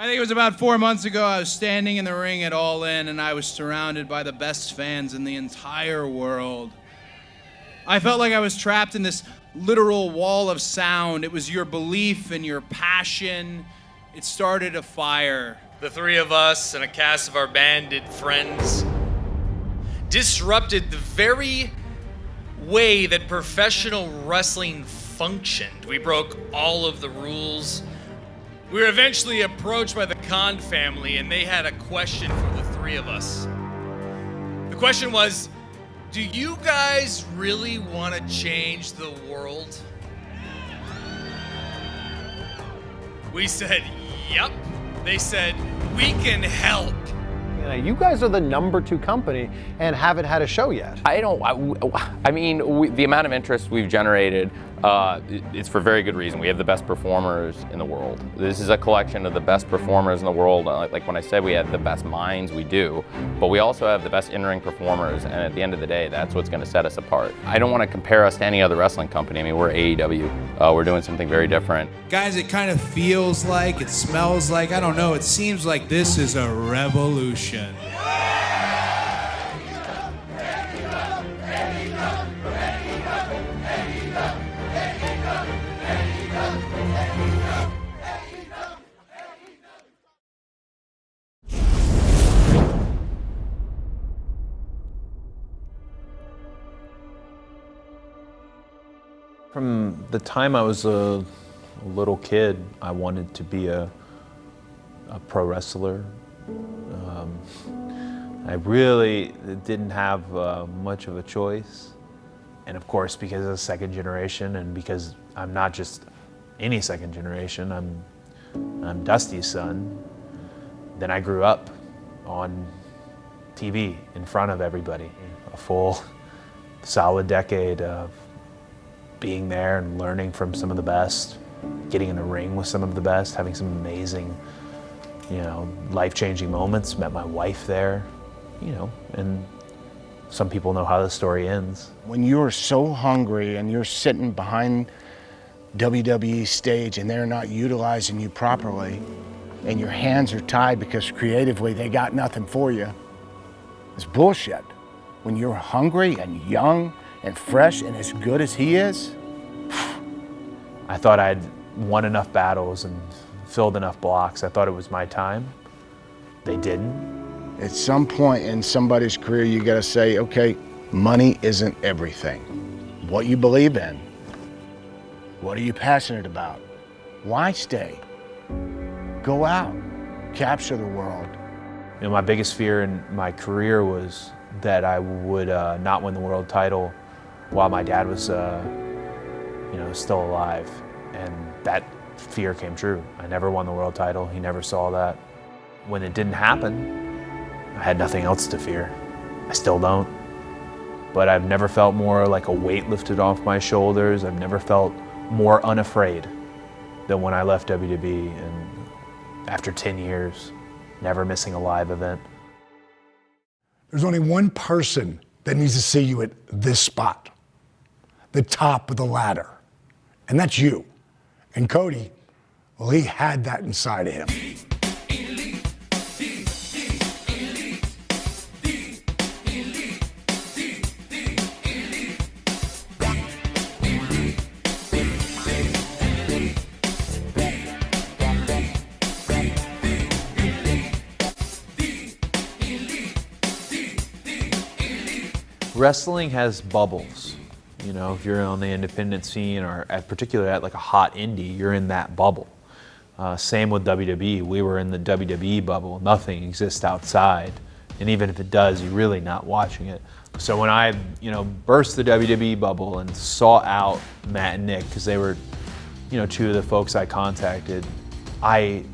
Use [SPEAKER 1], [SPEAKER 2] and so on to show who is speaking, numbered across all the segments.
[SPEAKER 1] I think it was about 4 months ago. I was standing in the ring at All In, and I was surrounded by the best fans in the entire world. I felt like I was trapped in this literal wall of sound. It was your belief and your passion. It started a fire.
[SPEAKER 2] The three of us and a cast of our bandit friends disrupted the very way that professional wrestling functioned. We broke all of the rules. We were eventually approached by the Khan family, and they had a question for the three of us. The question was, do you guys really want to change the world? We said, yep. They said, we can help.
[SPEAKER 3] You guys are the #2 company and haven't had a show yet.
[SPEAKER 4] The amount of interest we've generated, it's for very good reason. We have the best performers in the world. This is a collection of the best performers in the world. Like when I said we have the best minds, we do, but we also have the best in-ring performers, and at the end of the day, that's what's going to set us apart. I don't want to compare us to any other wrestling company. I mean, we're AEW. We're doing something very different.
[SPEAKER 1] Guys, it kind of feels like, it smells like, I don't know, it seems like this is a revolution.
[SPEAKER 3] From the time I was a little kid, I wanted to be a pro wrestler. I really didn't have much of a choice. And of course, because of second generation, and because I'm not just any second generation, I'm Dusty's son. Then I grew up on TV in front of everybody. A full, solid decade of being there and learning from some of the best, getting in the ring with some of the best, having some amazing, life-changing moments. Met my wife there, and some people know how the story ends.
[SPEAKER 5] When you're so hungry and you're sitting behind WWE stage and they're not utilizing you properly, and your hands are tied because creatively they got nothing for you, it's bullshit. When you're hungry and young and fresh and as good as he is.
[SPEAKER 3] I thought I'd won enough battles and filled enough blocks. I thought it was my time. They didn't.
[SPEAKER 5] At some point in somebody's career, you gotta say, okay, money isn't everything. What you believe in, what are you passionate about? Why stay? Go out, capture the world.
[SPEAKER 3] My biggest fear in my career was that I would not win the world title while my dad was, still alive. And that fear came true. I never won the world title. He never saw that. When it didn't happen, I had nothing else to fear. I still don't. But I've never felt more like a weight lifted off my shoulders. I've never felt more unafraid than when I left WWE, and after 10 years, never missing a live event.
[SPEAKER 6] There's only one person that needs to see you at this spot, the top of the ladder, and that's you. And Cody, well, he had that inside of him.
[SPEAKER 3] Wrestling has bubbles. If you're on the independent scene, or particularly at like a hot indie, you're in that bubble. Same with WWE. We were in the WWE bubble. Nothing exists outside. And even if it does, you're really not watching it. So when I, burst the WWE bubble and sought out Matt and Nick, because they were, two of the folks I contacted, I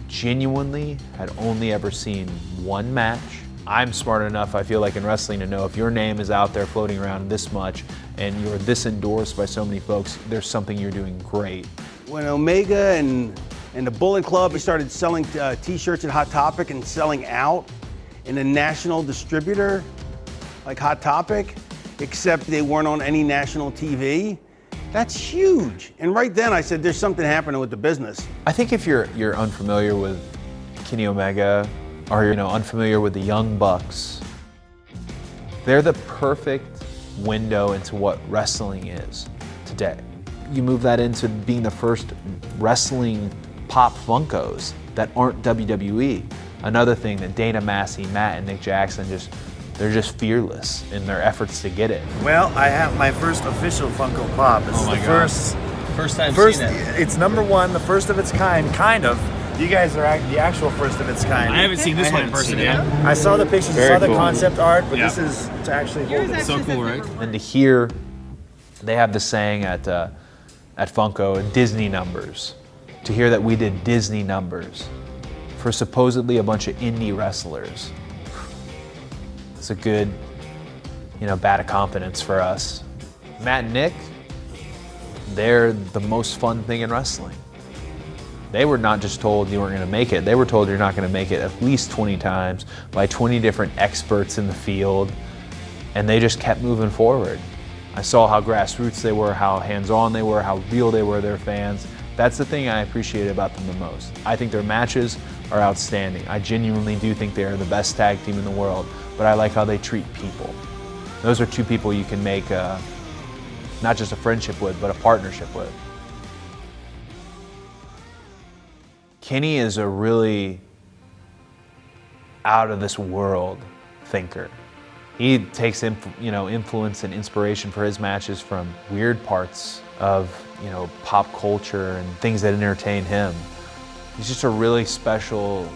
[SPEAKER 3] genuinely had only ever seen one match. I'm smart enough, I feel like, in wrestling to know if your name is out there floating around this much and you're this endorsed by so many folks, there's something you're doing great.
[SPEAKER 7] When Omega and the Bullet Club started selling t-shirts at Hot Topic and selling out in a national distributor like Hot Topic, except they weren't on any national TV, that's huge. And right then I said, there's something happening with the business.
[SPEAKER 3] I think if you're unfamiliar with Kenny Omega are, unfamiliar with the Young Bucks, they're the perfect window into what wrestling is today. You move that into being the first wrestling pop Funkos that aren't WWE. Another thing that Dana Massey, Matt, and Nick Jackson they're just fearless in their efforts to get it.
[SPEAKER 8] Well, I have my first official Funko Pop. This is the
[SPEAKER 9] First time
[SPEAKER 8] first,
[SPEAKER 9] seeing it.
[SPEAKER 8] it's #1, the first of its kind of. You guys are the actual first of its kind.
[SPEAKER 9] I haven't seen this one in person yet.
[SPEAKER 8] I saw the pictures, I saw the concept art, but
[SPEAKER 9] Yeah.
[SPEAKER 8] this is to actually hold it.
[SPEAKER 9] So cool, right?
[SPEAKER 3] And to hear, they have the saying at Funko, Disney numbers. To hear that we did Disney numbers for supposedly a bunch of indie wrestlers, it's a good, bat of confidence for us. Matt and Nick, they're the most fun thing in wrestling. They were not just told you weren't going to make it, they were told you're not going to make it at least 20 times by 20 different experts in the field, and they just kept moving forward. I saw how grassroots they were, how hands-on they were, how real they were, their fans. That's the thing I appreciate about them the most. I think their matches are outstanding. I genuinely do think they are the best tag team in the world, but I like how they treat people. Those are two people you can make not just a friendship with, but a partnership with. Kenny is a really out of this world thinker. He takes influence and inspiration for his matches from weird parts of pop culture and things that entertain him. He's just a really special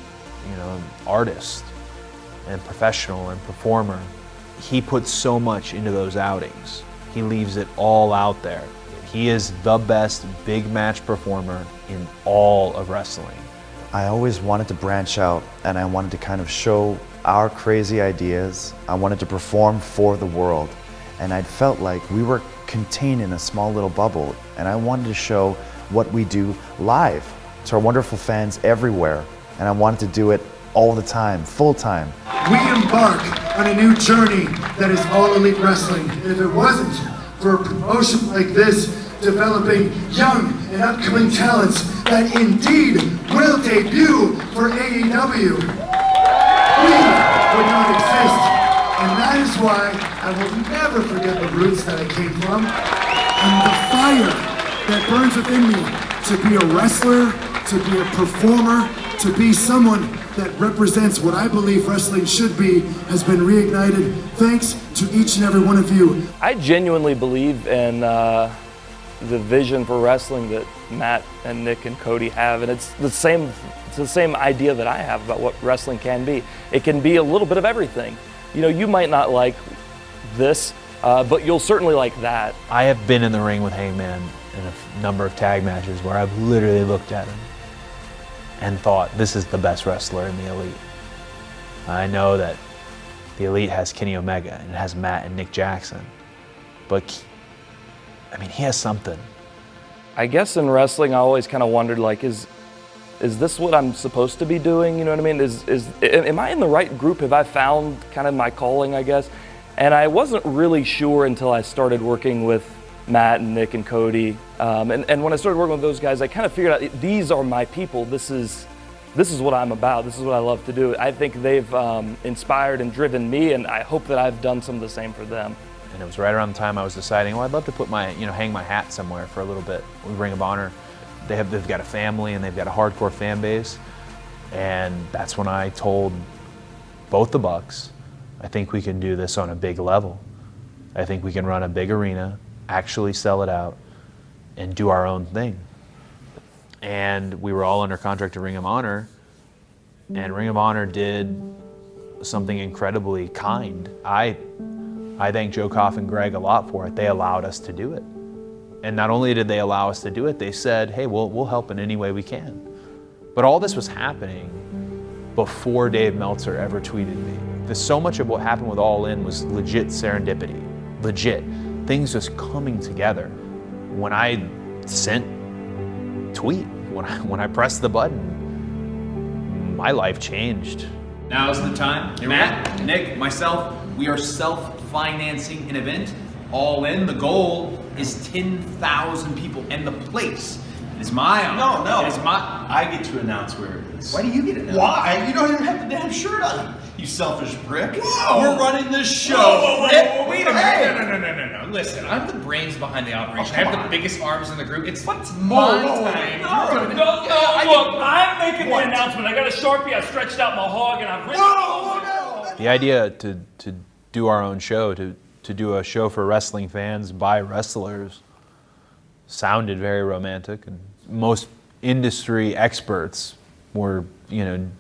[SPEAKER 3] artist and professional and performer. He puts so much into those outings. He leaves it all out there. He is the best big match performer in all of wrestling.
[SPEAKER 10] I always wanted to branch out, and I wanted to kind of show our crazy ideas. I wanted to perform for the world, and I felt like we were contained in a small little bubble, and I wanted to show what we do live to our wonderful fans everywhere, and I wanted to do it all the time, full time.
[SPEAKER 11] We embark on a new journey that is All Elite Wrestling. And if it wasn't for a promotion like this, developing young and upcoming talents that indeed will debut for AEW, we would not exist. And that is why I will never forget the roots that I came from and the fire that burns within me to be a wrestler, to be a performer, to be someone that represents what I believe wrestling should be has been reignited thanks to each and every one of you.
[SPEAKER 12] I genuinely believe in the vision for wrestling that Matt and Nick and Cody have, and it's the same idea that I have about what wrestling can be. It can be a little bit of everything. You might not like this, but you'll certainly like that.
[SPEAKER 3] I have been in the ring with Hangman in a number of tag matches where I've literally looked at him and thought, this is the best wrestler in the Elite. I know that the Elite has Kenny Omega and it has Matt and Nick Jackson, but he has something.
[SPEAKER 12] I guess in wrestling, I always kind of wondered, like, is this what I'm supposed to be doing? You know what I mean? Am I in the right group? Have I found kind of my calling, I guess? And I wasn't really sure until I started working with Matt and Nick and Cody. And when I started working with those guys, I kind of figured out these are my people. This is what I'm about. This is what I love to do. I think they've inspired and driven me, and I hope that I've done some of the same for them.
[SPEAKER 3] And it was right around the time I was deciding, I'd love to put hang my hat somewhere for a little bit with Ring of Honor. They've got a family and they've got a hardcore fan base. And that's when I told both the Bucks, I think we can do this on a big level. I think we can run a big arena, actually sell it out, and do our own thing. And we were all under contract to Ring of Honor, and Ring of Honor did something incredibly kind. I thank Joe Koff and Greg a lot for it. They allowed us to do it. And not only did they allow us to do it, they said, hey, we'll help in any way we can. But all this was happening before Dave Meltzer ever tweeted me. So much of what happened with All In was legit serendipity, legit. Things just coming together. When I sent tweet, when I pressed the button, my life changed.
[SPEAKER 13] Now's the time. Matt, Nick, myself, we are self-financing an event, All In. The goal is 10,000 people, and the place It is my honor.
[SPEAKER 9] No.
[SPEAKER 13] It is my.
[SPEAKER 9] I get to announce where it is.
[SPEAKER 13] Why do you get it?
[SPEAKER 9] Why? You don't even have the damn shirt on. You selfish prick.
[SPEAKER 13] Whoa.
[SPEAKER 9] We're running this show.
[SPEAKER 13] Whoa, wait a minute. No. Listen, I'm the brains behind the operation. I have the biggest arms in the group. It's my time.
[SPEAKER 12] No, I'm making the announcement. I got a Sharpie, I stretched out my hog, and I've written.
[SPEAKER 3] The idea to do our own show, to do a show for wrestling fans by wrestlers, sounded very romantic, and most industry experts were,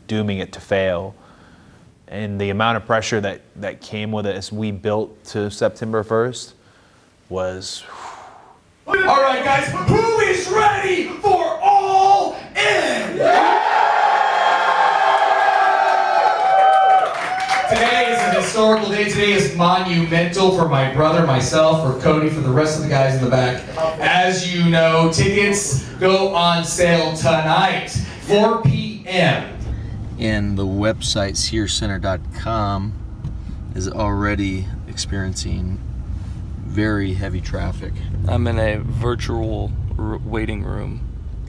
[SPEAKER 3] dooming it to fail. And the amount of pressure that came with it as we built to September 1st was...
[SPEAKER 9] All right, guys, who is ready for All In? Today is an historical day. Today is monumental for my brother, myself, for Cody, for the rest of the guys in the back. As you know, tickets go on sale tonight, 4 p.m.
[SPEAKER 14] And the website SearsCenter.com is already experiencing very heavy traffic.
[SPEAKER 12] I'm in a virtual waiting room.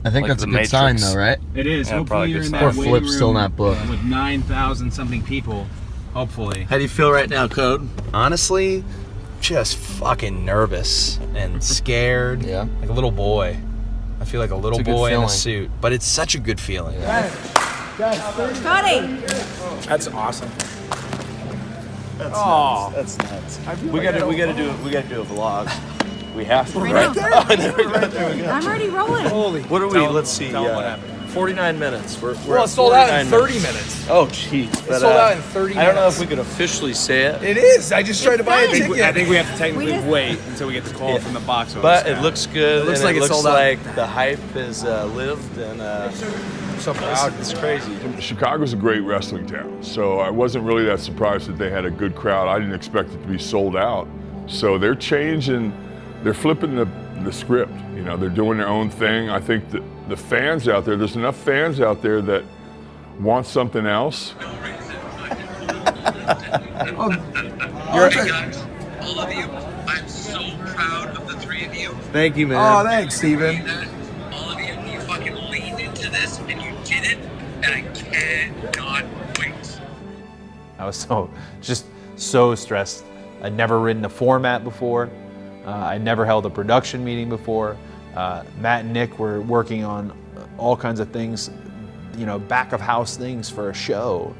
[SPEAKER 14] I think that's a good sign, though, right?
[SPEAKER 15] It is.
[SPEAKER 12] Yeah,
[SPEAKER 15] hopefully you're in that
[SPEAKER 14] Or
[SPEAKER 15] waiting
[SPEAKER 14] Flip's
[SPEAKER 15] room
[SPEAKER 14] still not booked.
[SPEAKER 15] with 9,000 something people. Hopefully.
[SPEAKER 14] How do you feel right now, Code?
[SPEAKER 15] Honestly, just fucking nervous and scared.
[SPEAKER 14] Yeah.
[SPEAKER 15] Like a little boy. I feel like a little
[SPEAKER 14] It's a good
[SPEAKER 15] boy in a
[SPEAKER 14] feeling.
[SPEAKER 15] suit, but it's such a good feeling.
[SPEAKER 16] Cody!
[SPEAKER 15] That's awesome.
[SPEAKER 8] That's nuts. We gotta do a vlog. We have to,
[SPEAKER 16] Right
[SPEAKER 8] right?
[SPEAKER 16] there.
[SPEAKER 8] Oh, there we go.
[SPEAKER 16] I'm already rolling.
[SPEAKER 8] Holy. What are we? Let's see.
[SPEAKER 15] Tell 'em what happened.
[SPEAKER 8] 49 minutes. We're
[SPEAKER 15] Well,
[SPEAKER 8] at
[SPEAKER 15] it sold out in
[SPEAKER 8] 49
[SPEAKER 15] 30 minutes.
[SPEAKER 8] Oh, jeez.
[SPEAKER 15] It sold out in 30
[SPEAKER 8] I don't know
[SPEAKER 15] minutes.
[SPEAKER 8] if we could officially say it.
[SPEAKER 15] It is. I just tried to buy a ticket.
[SPEAKER 8] I think we have to
[SPEAKER 16] technically
[SPEAKER 15] wait until we get the call from the box office.
[SPEAKER 8] But it looks good.
[SPEAKER 15] It looks
[SPEAKER 8] and
[SPEAKER 15] like
[SPEAKER 8] it
[SPEAKER 15] it's
[SPEAKER 8] looks
[SPEAKER 15] sold out.
[SPEAKER 8] like the hype is lived, and I'm so proud. It's crazy.
[SPEAKER 17] Chicago's a great wrestling town, so I wasn't really that surprised that they had a good crowd. I didn't expect it to be sold out. So they're changing, they're flipping the script. They're doing their own thing. I think that the fans out there's enough fans out there that want something else.
[SPEAKER 18] You're guys, all of you, I'm so proud of the three of you.
[SPEAKER 8] Thank you, man.
[SPEAKER 15] Oh, thanks, Steven.
[SPEAKER 18] All of you, you fucking leaned into this and you did it, and I cannot wait.
[SPEAKER 3] I was so stressed. I'd never written a format before. I'd never held a production meeting before. Matt and Nick were working on all kinds of things, back of house things for a show.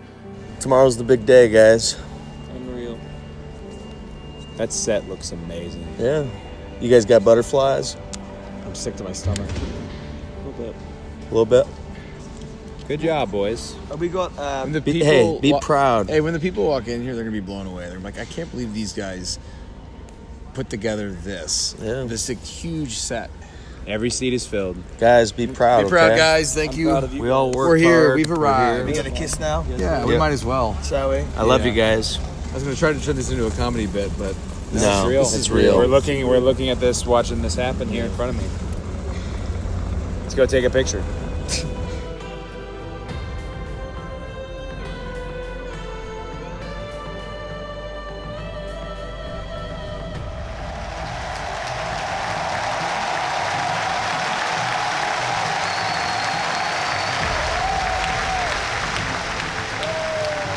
[SPEAKER 14] Tomorrow's the big day, guys.
[SPEAKER 15] Unreal. That set looks amazing.
[SPEAKER 14] Yeah. You guys got butterflies?
[SPEAKER 15] I'm sick to my stomach.
[SPEAKER 14] A little bit.
[SPEAKER 15] Good job, boys.
[SPEAKER 7] We got.
[SPEAKER 14] Be proud.
[SPEAKER 7] Hey, when the people walk in here, they're gonna be blown away. They're like, I can't believe these guys put together this.
[SPEAKER 14] Yeah.
[SPEAKER 7] This huge set.
[SPEAKER 15] Every seat is filled.
[SPEAKER 14] Guys, be proud.
[SPEAKER 7] Be proud,
[SPEAKER 14] okay?
[SPEAKER 7] guys. Thank you.
[SPEAKER 14] We all work
[SPEAKER 7] We're here.
[SPEAKER 14] hard.
[SPEAKER 7] We've arrived.
[SPEAKER 14] We're
[SPEAKER 7] We
[SPEAKER 14] here.
[SPEAKER 7] got a kiss now? Yeah, we
[SPEAKER 14] Yep.
[SPEAKER 7] might as well. Shall we?
[SPEAKER 14] I love you guys.
[SPEAKER 7] I was gonna try to turn this into a comedy bit, but
[SPEAKER 14] No,
[SPEAKER 15] This
[SPEAKER 14] it's
[SPEAKER 15] is
[SPEAKER 14] real.
[SPEAKER 15] We're looking at this, watching this happen here in front of me. Let's go take a picture.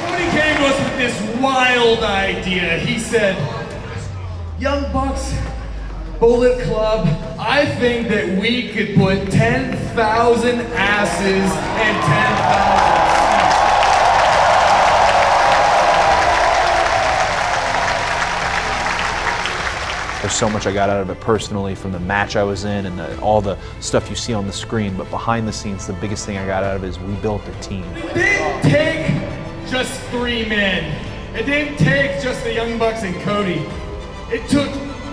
[SPEAKER 9] Cody came to us with this wild idea. He said, Young Bucks, Bullet Club, I think that we could put 10,000 asses and 10,000
[SPEAKER 3] There's so much I got out of it personally from the match I was in and all the stuff you see on the screen, but behind the scenes, the biggest thing I got out of it is we built a team.
[SPEAKER 9] It didn't take just 3 men. It didn't take just the Young Bucks and Cody. It took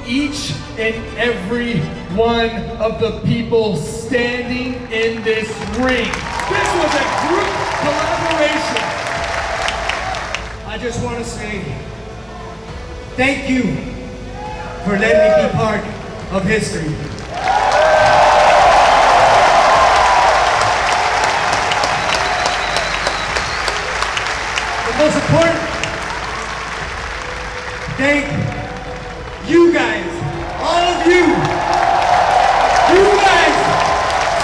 [SPEAKER 9] each and every one of the people standing in this ring. This was a group collaboration. I just want to say thank you for letting me be part of history. But most important, thank you guys, all of you. You guys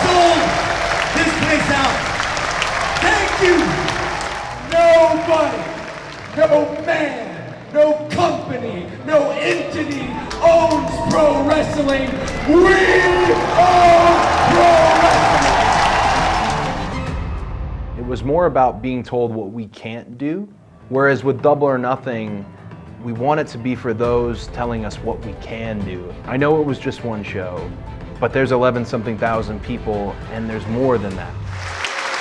[SPEAKER 9] so no man, no company, no entity owns pro wrestling. We own pro wrestling.
[SPEAKER 3] It was more about being told what we can't do, whereas with Double or Nothing, we want it to be for those telling us what we can do. I know it was just one show, but there's 11-something thousand people, and there's more than that.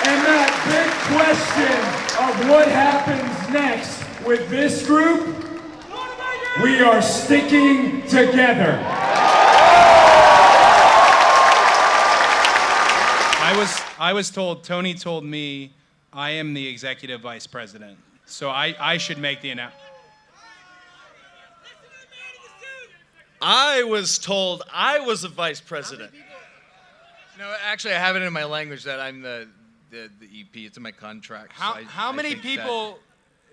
[SPEAKER 9] And that big question of what happens next with this group, we are sticking together.
[SPEAKER 1] I was told, Tony told me, I am the executive vice president, so I should make the announcement.
[SPEAKER 2] I was told I was a vice president. No, actually, I have it in my language that I'm the EP. It's in my contract.
[SPEAKER 1] How many people?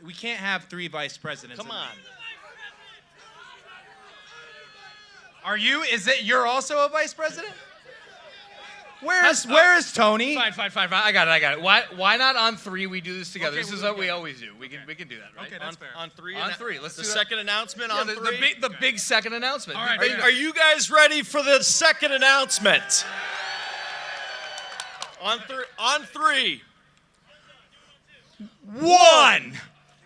[SPEAKER 1] We can't have 3 vice presidents.
[SPEAKER 2] Come on.
[SPEAKER 1] Are you? Is it? You're also a vice president? Where is Tony?
[SPEAKER 2] Fine. I got it. Why not on 3 we do this together?
[SPEAKER 1] Okay,
[SPEAKER 2] this is what we always do. We can do that, right?
[SPEAKER 1] Okay, that's fair.
[SPEAKER 13] On 3?
[SPEAKER 2] On 3. Let's
[SPEAKER 13] the
[SPEAKER 2] do that.
[SPEAKER 13] second announcement on 3?
[SPEAKER 2] The big second announcement.
[SPEAKER 13] All right. Are you guys ready for the second announcement? On 3. 1,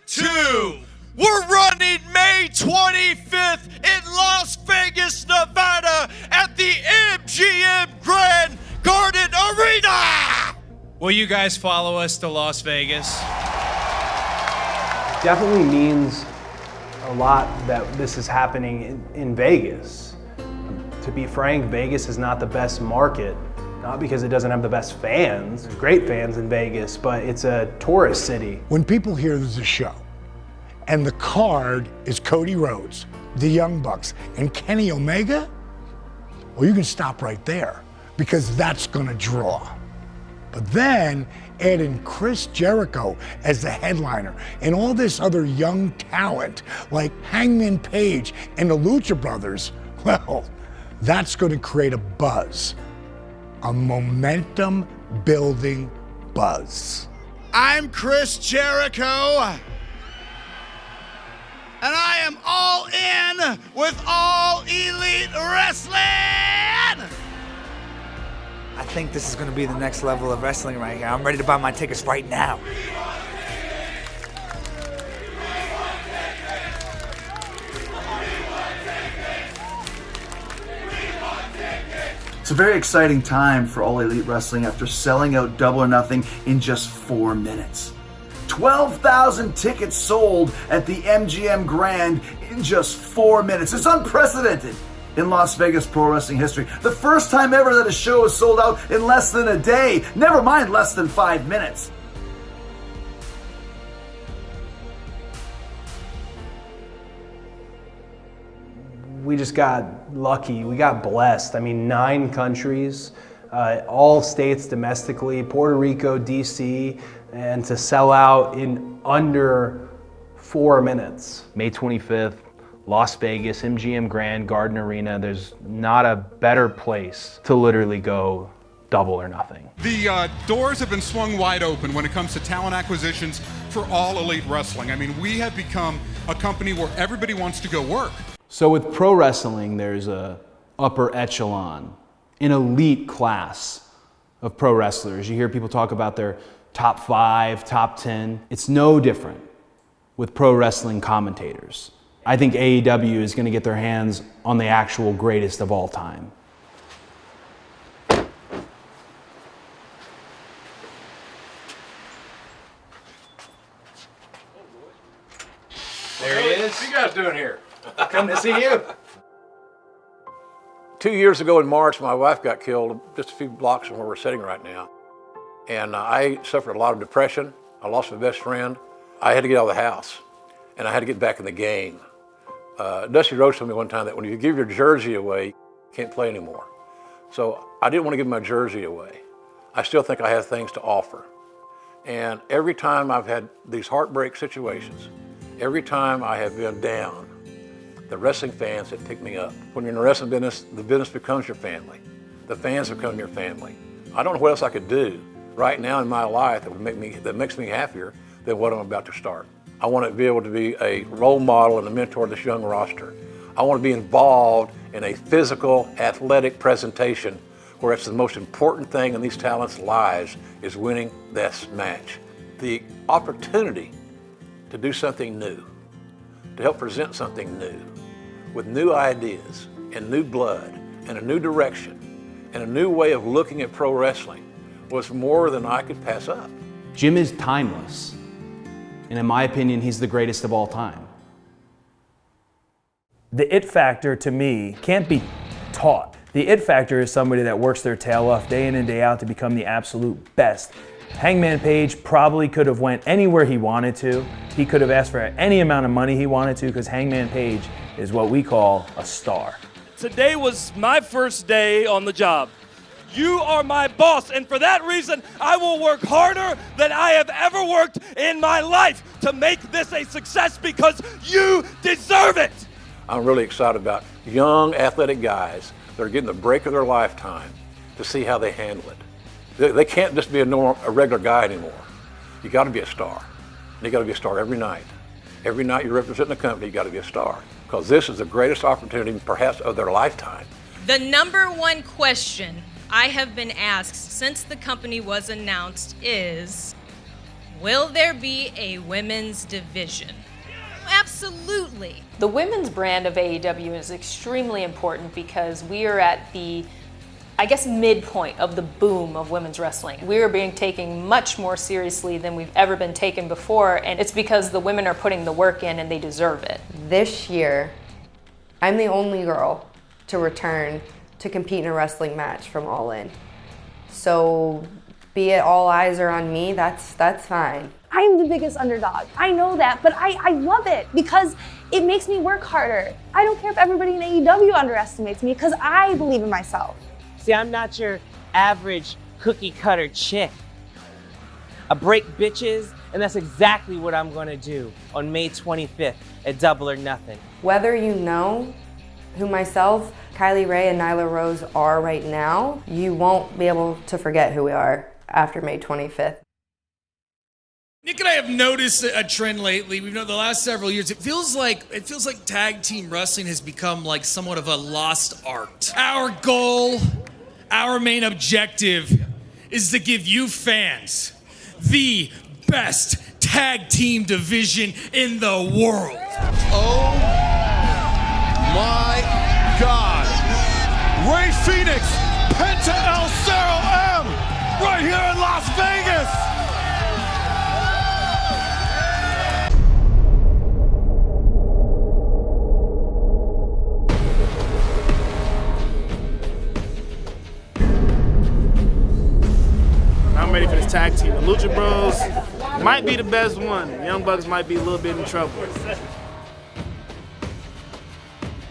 [SPEAKER 13] 2. We're running May 25th in Las Vegas, Nevada at the MGM Grand Garden Arena.
[SPEAKER 1] Will you guys follow us to Las Vegas?
[SPEAKER 16] Definitely means a lot that this is happening in Vegas. To be frank, Vegas is not the best market, not because it doesn't have the best fans. There's great fans in Vegas, but it's a tourist city.
[SPEAKER 6] When people hear there's a show, and the card is Cody Rhodes, the Young Bucks, and Kenny Omega, well, you can stop right there, because that's gonna draw. But then add in Chris Jericho as the headliner and all this other young talent like Hangman Page and the Lucha Brothers, well, that's gonna create a buzz, a momentum building buzz.
[SPEAKER 19] I'm Chris Jericho, and I am all in with All Elite Wrestling!
[SPEAKER 20] I think this is going to be the next level of wrestling right here. I'm ready to buy my tickets right now.
[SPEAKER 10] It's a very exciting time for All Elite Wrestling after selling out Double or Nothing in just 4 minutes. 12,000 tickets sold at the MGM Grand in just 4 minutes. It's unprecedented in Las Vegas pro wrestling history. The first time ever that a show is sold out in less than a day, never mind less than 5 minutes.
[SPEAKER 16] We just got lucky, we got blessed. I mean, 9 countries, all states domestically, Puerto Rico, DC, and to sell out in under 4 minutes.
[SPEAKER 3] May 25th, Las Vegas, MGM Grand Garden Arena. There's not a better place to literally go Double or Nothing.
[SPEAKER 21] The doors have been swung wide open when it comes to talent acquisitions for All Elite Wrestling. I mean, we have become a company where everybody wants to go work.
[SPEAKER 3] So with pro wrestling, there's a upper echelon, an elite class of pro wrestlers. You hear people talk about their top 5, top 10. It's no different with pro wrestling commentators. I think AEW is going to get their hands on the actual greatest of all time.
[SPEAKER 22] There he is.
[SPEAKER 23] What are you guys doing here?
[SPEAKER 22] Come to see you.
[SPEAKER 23] 2 years ago in March, my wife got killed just a few blocks from where we're sitting right now. And I suffered a lot of depression. I lost my best friend. I had to get out of the house, and I had to get back in the game. Dusty Rhodes told me one time that when you give your jersey away, you can't play anymore. So I didn't want to give my jersey away. I still think I have things to offer. And every time I've had these heartbreak situations, every time I have been down, the wrestling fans have picked me up. When you're in the wrestling business, the business becomes your family. The fans become your family. I don't know what else I could do right now in my life that makes me happier than what I'm about to start. I want to be able to be a role model and a mentor to this young roster. I want to be involved in a physical, athletic presentation where it's the most important thing in these talents' lives is winning this match. The opportunity to do something new, to help present something new, with new ideas and new blood and a new direction and a new way of looking at pro wrestling was more than I could pass up.
[SPEAKER 4] Jim is timeless, and in my opinion, he's the greatest of all time.
[SPEAKER 12] The it factor to me can't be taught. The it factor is somebody that works their tail off day in and day out to become the absolute best. Hangman Page probably could have went anywhere he wanted to. He could have asked for any amount of money he wanted to because Hangman Page is what we call a star.
[SPEAKER 5] Today was my first day on the job. You are my boss, and for that reason, I will work harder than I have ever worked in my life to make this a success because you deserve it.
[SPEAKER 23] I'm really excited about young athletic guys that are getting the break of their lifetime to see how they handle it. They can't just be a regular guy anymore. You got to be a star. And you got to be a star every night. Every night you're representing the company, you got to be a star. Because this is the greatest opportunity perhaps of their lifetime.
[SPEAKER 22] The number one question I have been asked since the company was announced is, will there be a women's division? Absolutely.
[SPEAKER 24] The women's brand of AEW is extremely important because we are at the, I guess, midpoint of the boom of women's wrestling. We are being taken much more seriously than we've ever been taken before, and it's because the women are putting the work in and they deserve it.
[SPEAKER 25] This year, I'm the only girl to return to compete in a wrestling match from All In. So be it all eyes are on me, that's fine.
[SPEAKER 26] I'm the biggest underdog. I know that, but I love it because it makes me work harder. I don't care if everybody in AEW underestimates me because I believe in myself.
[SPEAKER 27] See, I'm not your average cookie cutter chick. I break bitches, and that's exactly what I'm gonna do on May 25th at Double or Nothing.
[SPEAKER 25] Whether you know who myself, Kylie Ray, and Nyla Rose are right now, you won't be able to forget who we are after May 25th.
[SPEAKER 2] Nick and I have noticed a trend lately. We've known the last several years. It feels like tag team wrestling has become like somewhat of a lost art. Our goal, our main objective is to give you fans the best tag team division in the world.
[SPEAKER 28] Oh my God. Ray Phoenix, Penta El Zero M, right here in Las Vegas.
[SPEAKER 29] I'm ready for this tag team. The Lucha Bros might be the best one. The Young Bucks might be a little bit in trouble.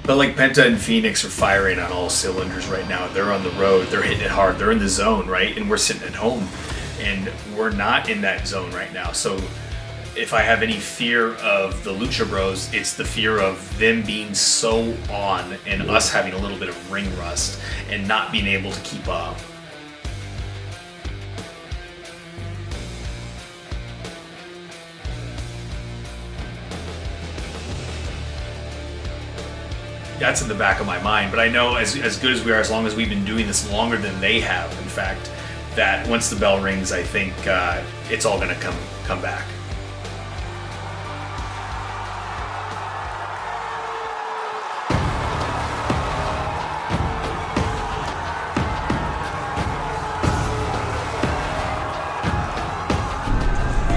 [SPEAKER 2] But like Penta and Phoenix are firing on all cylinders right now. They're on the road. They're hitting it hard. They're in the zone, right? And we're sitting at home. And we're not in that zone right now. So if I have any fear of the Lucha Bros, it's the fear of them being so on and us having a little bit of ring rust and not being able to keep up. That's in the back of my mind, but I know as good as we are, as long as we've been doing this longer than they have, in fact, that once the bell rings, I think it's all going to come back.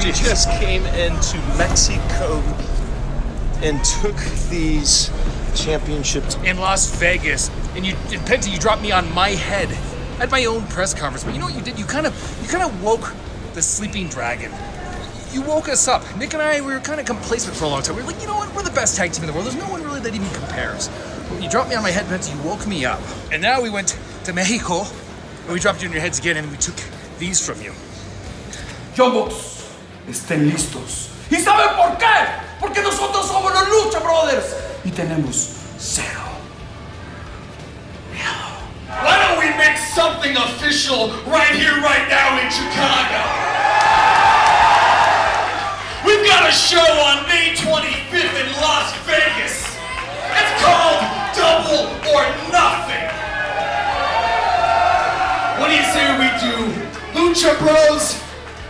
[SPEAKER 30] We just came into Mexico and took these championships
[SPEAKER 2] in Las Vegas, and Penta, you dropped me on my head. I had my own press conference, but you know what you did? You kind of woke the sleeping dragon. You woke us up. Nick and I, we were kind of complacent for a long time. We were like, you know what? We're the best tag team in the world. There's no one really that even compares. When you dropped me on my head, Penta, you woke me up. And now we went to Mexico, and we dropped you on your heads again, and we took these from you.
[SPEAKER 31] Young Bucks, estén listos. ¿Y saben por qué? Porque nosotros somos los Lucha Brothers y tenemos cero.
[SPEAKER 9] Why don't we make something official right here, right now in Chicago? We've got a show on
[SPEAKER 28] Bros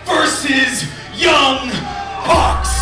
[SPEAKER 28] versus Young Bucks.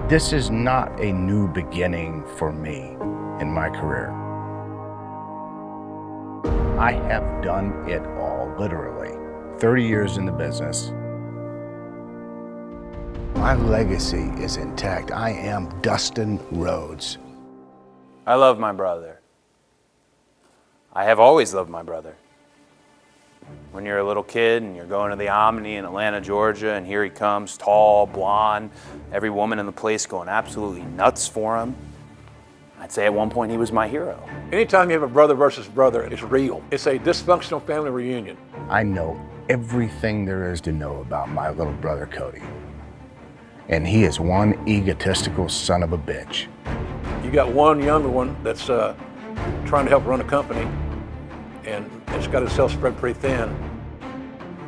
[SPEAKER 1] This is not a new beginning for me in my career. I have done it all, literally. 30 years in the business. My legacy is intact. I am Dustin Rhodes.
[SPEAKER 3] I love my brother. I have always loved my brother. When you're a little kid and you're going to the Omni in Atlanta, Georgia, and here he comes, tall, blonde, every woman in the place going absolutely nuts for him. I'd say at one point he was my hero.
[SPEAKER 23] Anytime you have a brother versus brother, it's real. It's a dysfunctional family reunion.
[SPEAKER 1] I know everything there is to know about my little brother, Cody. And he is one egotistical son of a bitch.
[SPEAKER 23] You got one younger one that's trying to help run a company, and it's got itself spread pretty thin.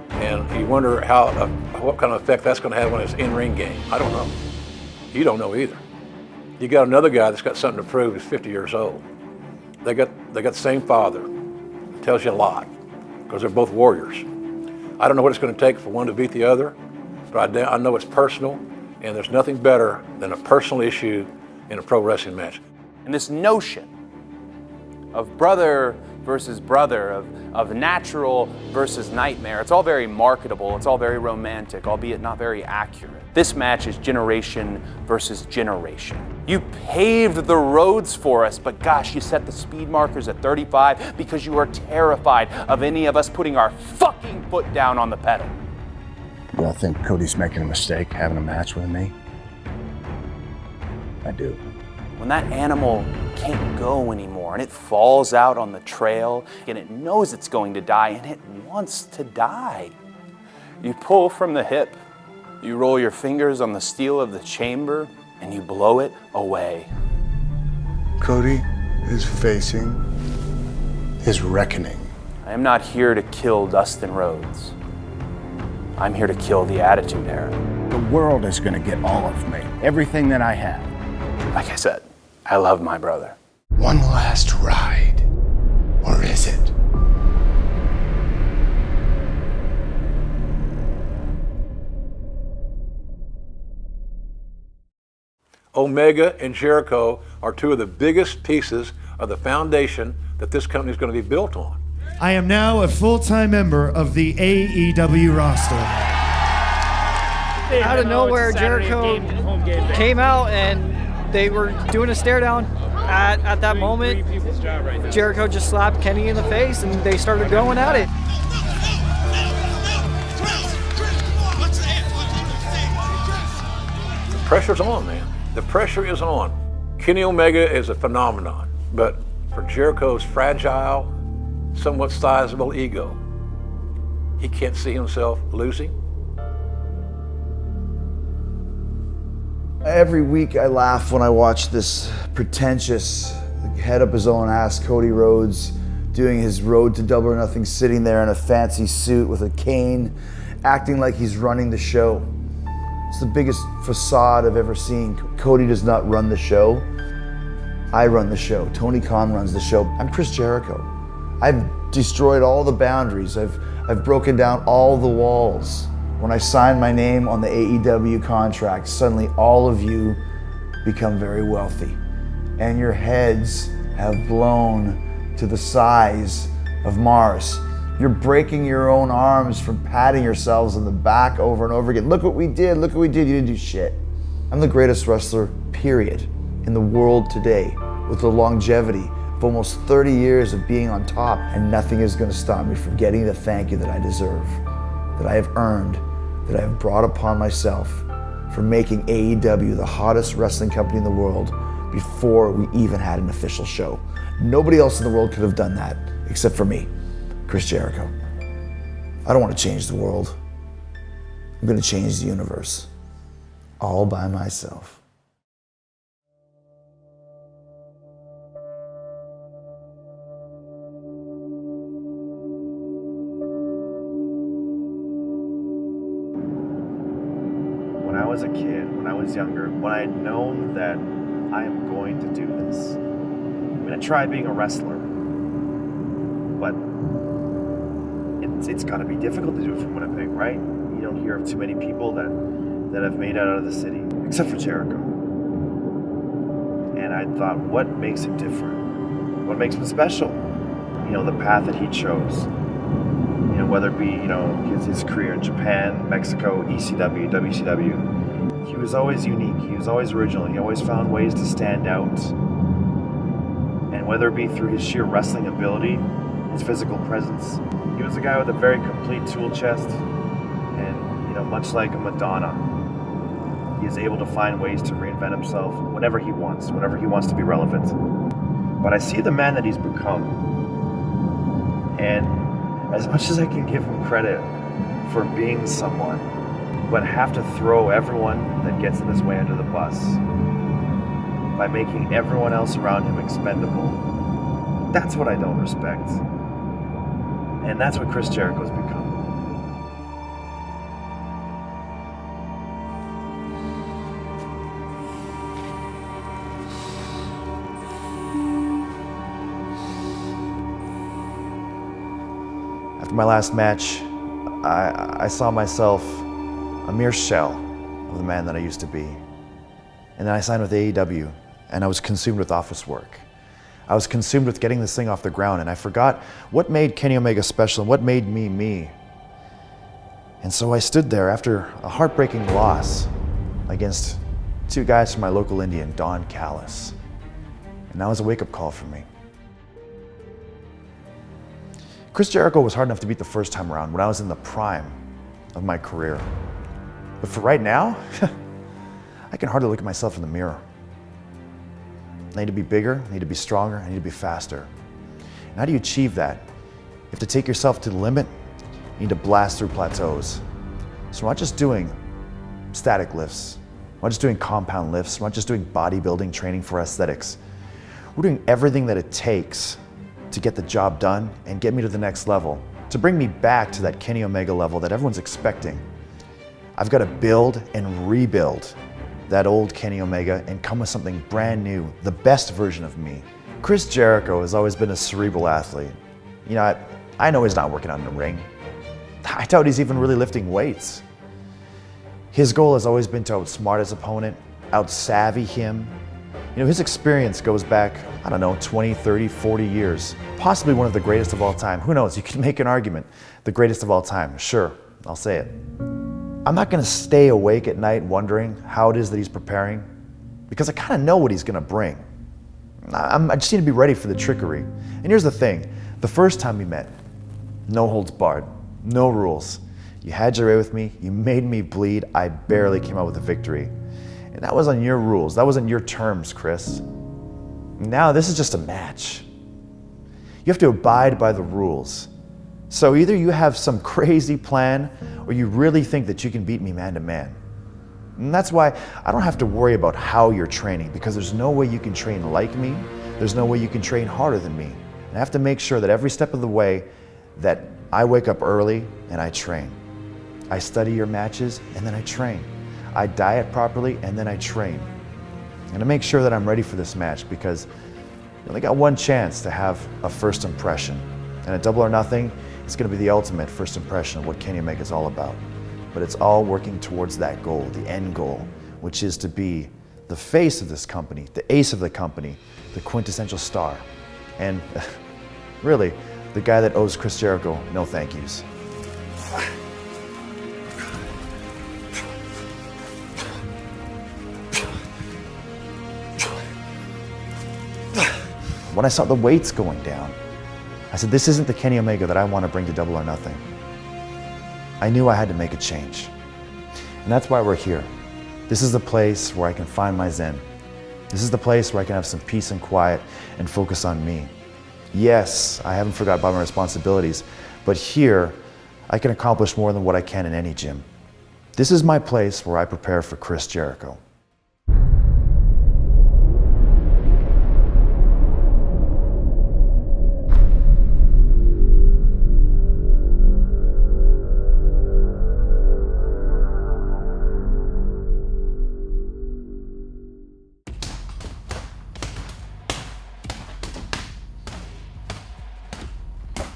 [SPEAKER 23] And you wonder what kind of effect that's going to have on his in-ring game. I don't know. You don't know either. You got another guy that's got something to prove. He's 50 years old. They got the same father. It tells you a lot because they're both warriors. I don't know what it's going to take for one to beat the other, but I know it's personal, and there's nothing better than a personal issue in a pro wrestling match.
[SPEAKER 3] And this notion of brother versus brother, of natural versus nightmare, it's all very marketable, it's all very romantic, albeit not very accurate. This match is generation versus generation. You paved the roads for us, but gosh, you set the speed markers at 35 because you are terrified of any of us putting our fucking foot down on the pedal.
[SPEAKER 1] Do I think Cody's making a mistake having a match with me? I do.
[SPEAKER 3] When that animal can't go anymore and it falls out on the trail and it knows it's going to die and it wants to die, you pull from the hip, you roll your fingers on the steel of the chamber, and you blow it away.
[SPEAKER 1] Cody is facing his reckoning.
[SPEAKER 3] I am not here to kill Dustin Rhodes. I'm here to kill the Attitude Era.
[SPEAKER 1] The world is going to get all of me, everything that I have.
[SPEAKER 3] Like I said, I love my brother.
[SPEAKER 1] One last ride, or is it?
[SPEAKER 23] Omega and Jericho are two of the biggest pieces of the foundation that this company is going to be built on.
[SPEAKER 6] I am now a full-time member of the AEW roster.
[SPEAKER 7] Out of nowhere, Jericho came out and they were doing a stare down. At that moment, Jericho just slapped Kenny in the face and they started going at it.
[SPEAKER 23] The pressure's on, man. The pressure is on. Kenny Omega is a phenomenon, but for Jericho's fragile, somewhat sizable ego, he can't see himself losing.
[SPEAKER 10] Every week I laugh when I watch this pretentious, head up his own ass Cody Rhodes doing his road to Double or Nothing, sitting there in a fancy suit with a cane, acting like he's running the show. It's the biggest facade I've ever seen. Cody does not run the show. I run the show. Tony Khan runs the show. I'm Chris Jericho. I've destroyed all the boundaries. I've broken down all the walls. When I signed my name on the AEW contract, suddenly all of you become very wealthy. And your heads have blown to the size of Mars. You're breaking your own arms from patting yourselves on the back over and over again. Look what we did, look what we did. You didn't do shit. I'm the greatest wrestler, period, in the world today, with the longevity of almost 30 years of being on top, and nothing is gonna stop me from getting the thank you that I deserve, that I have earned, that I have brought upon myself for making AEW the hottest wrestling company in the world before we even had an official show. Nobody else in the world could have done that except for me, Chris Jericho. I don't want to change the world. I'm going to change the universe all by myself. was a kid, when I was younger, when I had known that I am going to do this, I'm going to try being a wrestler. But it's got to be difficult to do it from Winnipeg, right? You don't hear of too many people that have made it out of the city, except for Jericho. And I thought, what makes him different? What makes him special? You know, the path that he chose. You know, whether it be, you know, his career in Japan, Mexico, ECW, WCW. He was always unique. He was always original. He always found ways to stand out. And whether it be through his sheer wrestling ability, his physical presence, he was a guy with a very complete tool chest. And, you know, much like a Madonna, he is able to find ways to reinvent himself whenever he wants to be relevant. But I see the man that he's become. And as much as I can give him credit for being someone, but have to throw everyone that gets in his way under the bus by making everyone else around him expendable, that's what I don't respect. And that's what Chris Jericho's become. After my last match, I saw myself a mere shell of the man that I used to be. And then I signed with AEW, and I was consumed with office work. I was consumed with getting this thing off the ground, and I forgot what made Kenny Omega special and what made me me. And so I stood there after a heartbreaking loss against two guys from my local Indian, Don Callis. And that was a wake-up call for me. Chris Jericho was hard enough to beat the first time around when I was in the prime of my career. But for right now, I can hardly look at myself in the mirror. I need to be bigger, I need to be stronger, I need to be faster. And how do you achieve that? You have to take yourself to the limit, you need to blast through plateaus. So we're not just doing static lifts, we're not just doing compound lifts, we're not just doing bodybuilding training for aesthetics. We're doing everything that it takes to get the job done and get me to the next level, to bring me back to that Kenny Omega level that everyone's expecting. I've got to build and rebuild that old Kenny Omega and come with something brand new, the best version of me. Chris Jericho has always been a cerebral athlete. You know, I know he's not working out in the ring. I doubt he's even really lifting weights. His goal has always been to outsmart his opponent, out-savvy him. You know, his experience goes back, I don't know, 20, 30, 40 years. Possibly one of the greatest of all time. Who knows? You can make an argument. The greatest of all time. Sure, I'll say it. I'm not going to stay awake at night wondering how it is that he's preparing, because I kind of know what he's going to bring. I just need to be ready for the trickery. And here's the thing. The first time we met, no holds barred, no rules. You had your way with me. You made me bleed. I barely came out with a victory. And that was on your rules. That was on your terms, Chris. Now this is just a match. You have to abide by the rules. So either you have some crazy plan or you really think that you can beat me man to man. And that's why I don't have to worry about how you're training, because there's no way you can train like me. There's no way you can train harder than me. And I have to make sure that every step of the way that I wake up early and I train. I study your matches and then I train. I diet properly and then I train. And to make sure that I'm ready for this match, because you only got one chance to have a first impression. And at Double or Nothing, it's going to be the ultimate first impression of what Kenny Omega is all about. But it's all working towards that goal, the end goal, which is to be the face of this company, the ace of the company, the quintessential star. And really, the guy that owes Chris Jericho no thank yous. When I saw the weights going down, I said, this isn't the Kenny Omega that I want to bring to Double or Nothing. I knew I had to make a change. And that's why we're here. This is the place where I can find my zen. This is the place where I can have some peace and quiet and focus on me. Yes, I haven't forgot about my responsibilities, but here I can accomplish more than what I can in any gym. This is my place where I prepare for Chris Jericho.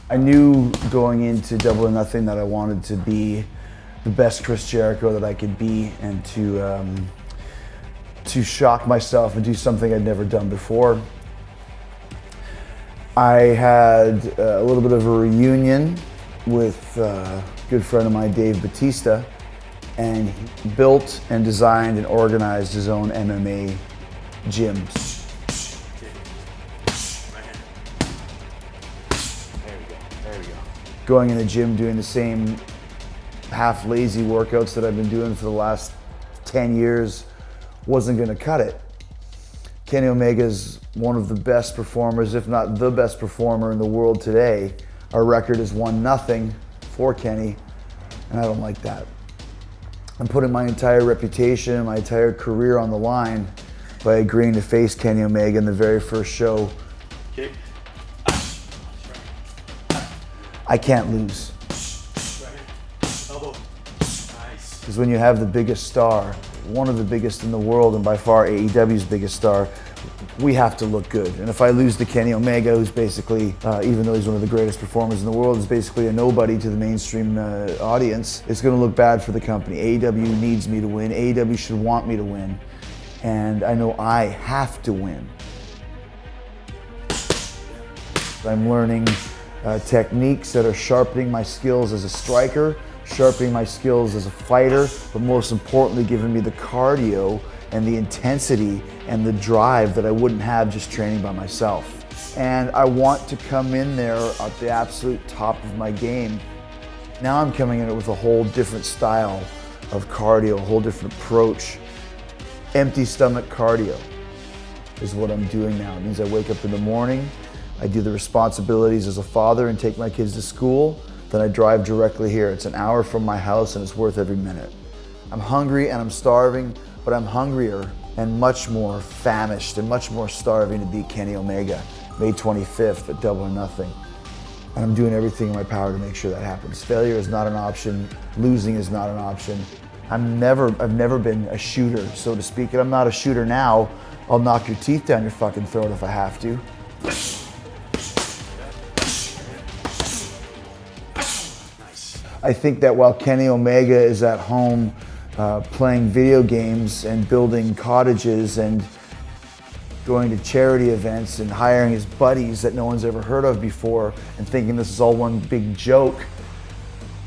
[SPEAKER 10] I knew going into Double or Nothing that I wanted to be the best Chris Jericho that I could be, and to shock myself and do something I'd never done before. I had a little bit of a reunion with a good friend of mine, Dave Bautista, and he built and designed and organized his own MMA gyms. Going in the gym, doing the same half lazy workouts that I've been doing for the last 10 years wasn't gonna cut it. Kenny Omega is one of the best performers, if not the best performer in the world today. Our record is 1-0 for Kenny, and I don't like that. I'm putting my entire reputation, my entire career on the line by agreeing to face Kenny Omega in the very first show.
[SPEAKER 30] Kick.
[SPEAKER 10] I can't lose.
[SPEAKER 30] Elbow. Nice.
[SPEAKER 10] Because when you have the biggest star, one of the biggest in the world, and by far AEW's biggest star, we have to look good. And if I lose to Kenny Omega, who's basically, even though he's one of the greatest performers in the world, is basically a nobody to the mainstream audience, it's gonna look bad for the company. AEW needs me to win. AEW should want me to win. And I know I have to win. I'm learning techniques that are sharpening my skills as a striker, sharpening my skills as a fighter, but most importantly, giving me the cardio and the intensity and the drive that I wouldn't have just training by myself. And I want to come in there at the absolute top of my game. Now I'm coming in with a whole different style of cardio, a whole different approach. Empty stomach cardio is what I'm doing now. It means I wake up in the morning, I do the responsibilities as a father and take my kids to school, then I drive directly here. It's an hour from my house and it's worth every minute. I'm hungry and I'm starving, but I'm hungrier and much more famished and much more starving to beat Kenny Omega, May 25th at Double or Nothing. And I'm doing everything in my power to make sure that happens. Failure is not an option, losing is not an option. I've never been a shooter, so to speak, and I'm not a shooter now. I'll knock your teeth down your fucking throat if I have to. I think that while Kenny Omega is at home playing video games and building cottages and going to charity events and hiring his buddies that no one's ever heard of before and thinking this is all one big joke,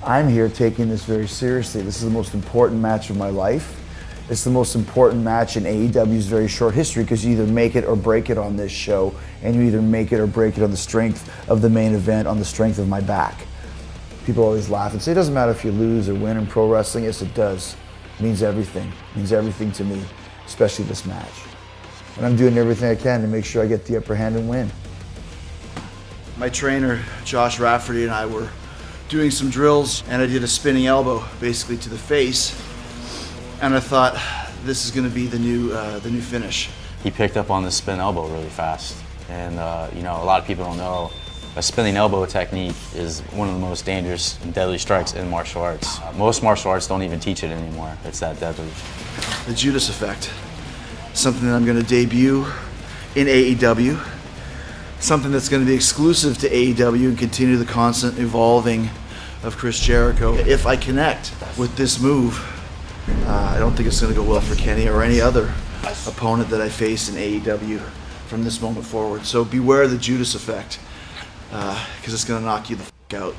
[SPEAKER 10] I'm here taking this very seriously. This is the most important match of my life. It's the most important match in AEW's very short history because you either make it or break it on this show, and you either make it or break it on the strength of the main event, on the strength of my back. People always laugh and say, it doesn't matter if you lose or win in pro wrestling. Yes, it does. It means everything. It means everything to me, especially this match. And I'm doing everything I can to make sure I get the upper hand and win. My trainer, Josh Rafferty, and I were doing some drills, and I did a spinning elbow, basically to the face. And I thought, this is gonna be the new finish.
[SPEAKER 8] He picked up on the spin elbow really fast. And you know, a lot of people don't know, a spinning elbow technique is one of the most dangerous and deadly strikes in martial arts. Most martial arts don't even teach it anymore. It's that deadly.
[SPEAKER 10] The Judas effect, something that I'm gonna debut in AEW, something that's gonna be exclusive to AEW and continue the constant evolving of Chris Jericho. If I connect with this move, I don't think it's gonna go well for Kenny or any other opponent that I face in AEW from this moment forward. So beware the Judas effect, because it's gonna knock you the fuck out.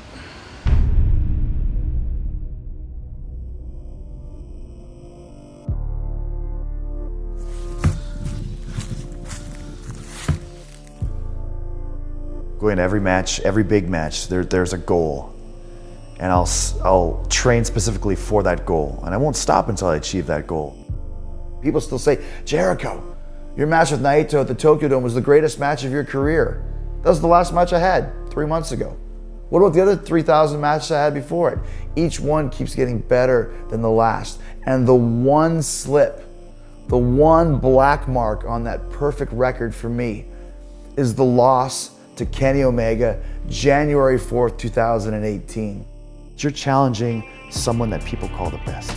[SPEAKER 10] Going to every match, every big match, there's a goal. And I'll train specifically for that goal. And I won't stop until I achieve that goal. People still say, Jericho, your match with Naito at the Tokyo Dome was the greatest match of your career. That was the last match I had 3 months ago. What about the other 3,000 matches I had before it? Each one keeps getting better than the last. And the one slip, the one black mark on that perfect record for me is the loss to Kenny Omega, January 4th, 2018. You're challenging someone that people call the best.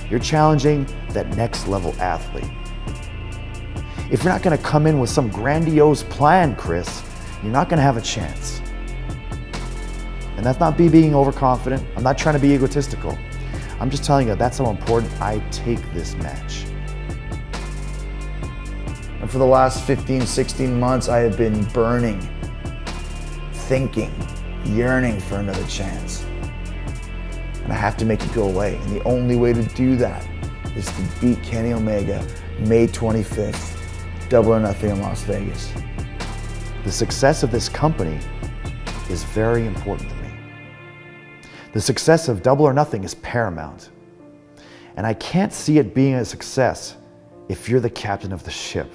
[SPEAKER 10] You're challenging that next level athlete. If you're not gonna come in with some grandiose plan, Chris, you're not gonna have a chance. And that's not me being overconfident. I'm not trying to be egotistical. I'm just telling you that's how important I take this match. And for the last 15, 16 months, I have been burning, thinking, yearning for another chance. And I have to make it go away. And the only way to do that is to beat Kenny Omega May 25th, Double or Nothing in Las Vegas. The success of this company is very important to me. The success of Double or Nothing is paramount. And I can't see it being a success if you're the captain of the ship.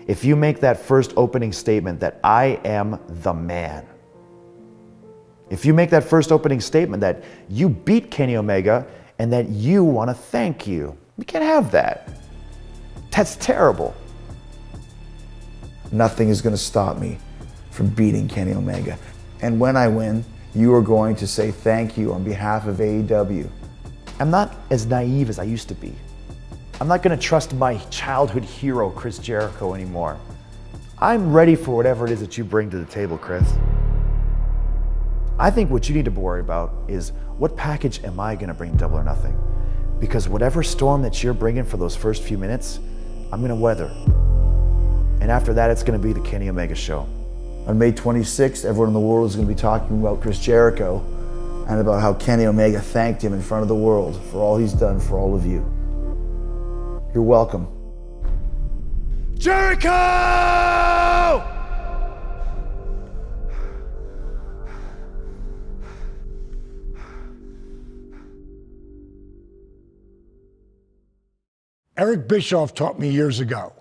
[SPEAKER 10] If you make that first opening statement that I am the man. If you make that first opening statement that you beat Kenny Omega and that you want to thank you. We can't have that. That's terrible. Nothing is going to stop me from beating Kenny Omega. And when I win, you are going to say thank you on behalf of AEW. I'm not as naive as I used to be. I'm not going to trust my childhood hero, Chris Jericho, anymore. I'm ready for whatever it is that you bring to the table, Chris. I think what you need to worry about is what package am I going to bring Double or Nothing? Because whatever storm that you're bringing for those first few minutes, I'm going to weather. And after that, it's going to be the Kenny Omega show. On May 26th, everyone in the world is going to be talking about Chris Jericho and about how Kenny Omega thanked him in front of the world for all he's done for all of you. You're welcome.
[SPEAKER 28] Jericho!
[SPEAKER 31] Eric Bischoff taught me years ago,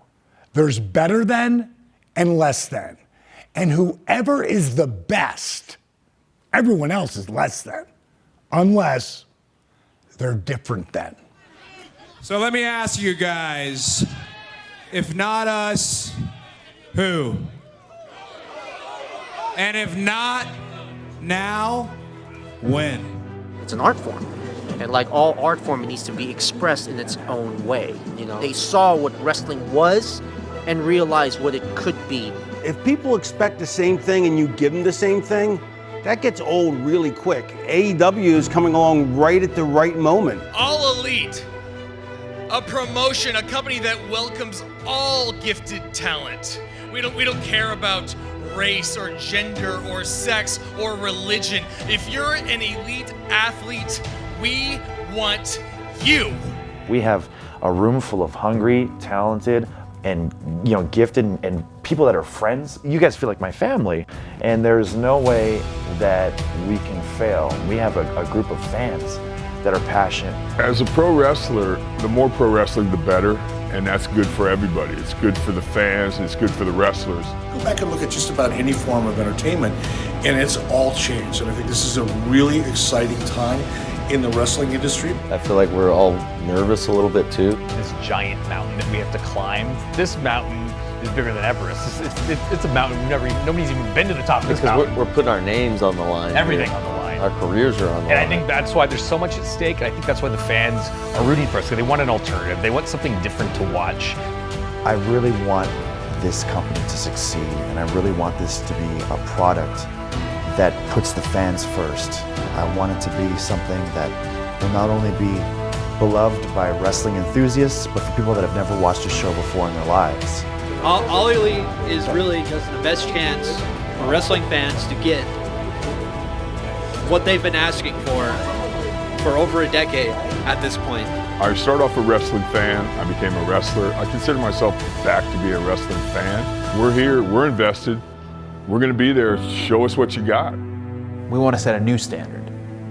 [SPEAKER 31] there's better than and less than. And whoever is the best, everyone else is less than, unless they're different than.
[SPEAKER 4] So let me ask you guys, if not us, who? And if not now, when?
[SPEAKER 11] It's an art form. And like all art form, it needs to be expressed in its own way. You know, they saw what wrestling was and realized what it could be.
[SPEAKER 13] If people expect the same thing and you give them the same thing, that gets old really quick. AEW is coming along right at the right moment.
[SPEAKER 2] All Elite, a promotion, a company that welcomes all gifted talent. We don't care about race or gender or sex or religion. If you're an elite athlete, we want you.
[SPEAKER 3] We have a room full of hungry, talented, and gifted and people that are friends. You guys feel like my family, and there's no way that we can fail. We have a group of fans that are passionate.
[SPEAKER 14] As a pro wrestler, the more pro wrestling, the better, and that's good for everybody. It's good for the fans, and it's good for the wrestlers.
[SPEAKER 15] Go back and look at just about any form of entertainment, and it's all changed. And I think this is a really exciting time in the wrestling industry.
[SPEAKER 16] I feel like we're all nervous a little bit too.
[SPEAKER 17] This giant mountain that we have to climb. This mountain is bigger than Everest. It's a mountain nobody's even been to the top of this mountain.
[SPEAKER 16] We're putting our names on the line.
[SPEAKER 17] Everything on the line.
[SPEAKER 16] Our careers are on the line.
[SPEAKER 17] And I think that's why there's so much at stake, and I think that's why the fans are rooting for us, because they want an alternative. They want something different to watch.
[SPEAKER 10] I really want this company to succeed, and I really want this to be a product that puts the fans first. I want it to be something that will not only be beloved by wrestling enthusiasts, but for people that have never watched a show before in their lives.
[SPEAKER 18] All Elite is really just the best chance for wrestling fans to get what they've been asking for over a decade at this point.
[SPEAKER 14] I started off a wrestling fan, I became a wrestler. I consider myself back to be a wrestling fan. We're here, we're invested, we're gonna be there, show us what you got.
[SPEAKER 3] We want to set a new standard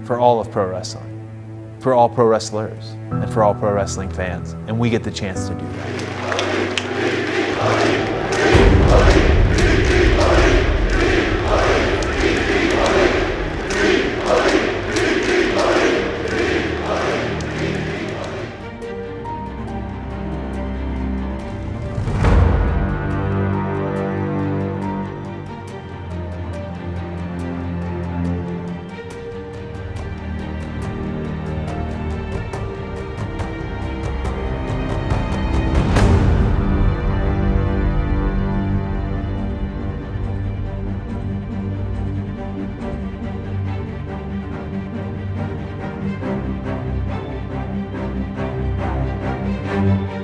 [SPEAKER 3] for all of pro wrestling, for all pro wrestlers, and for all pro wrestling fans, and we get the chance to do that.
[SPEAKER 5] you.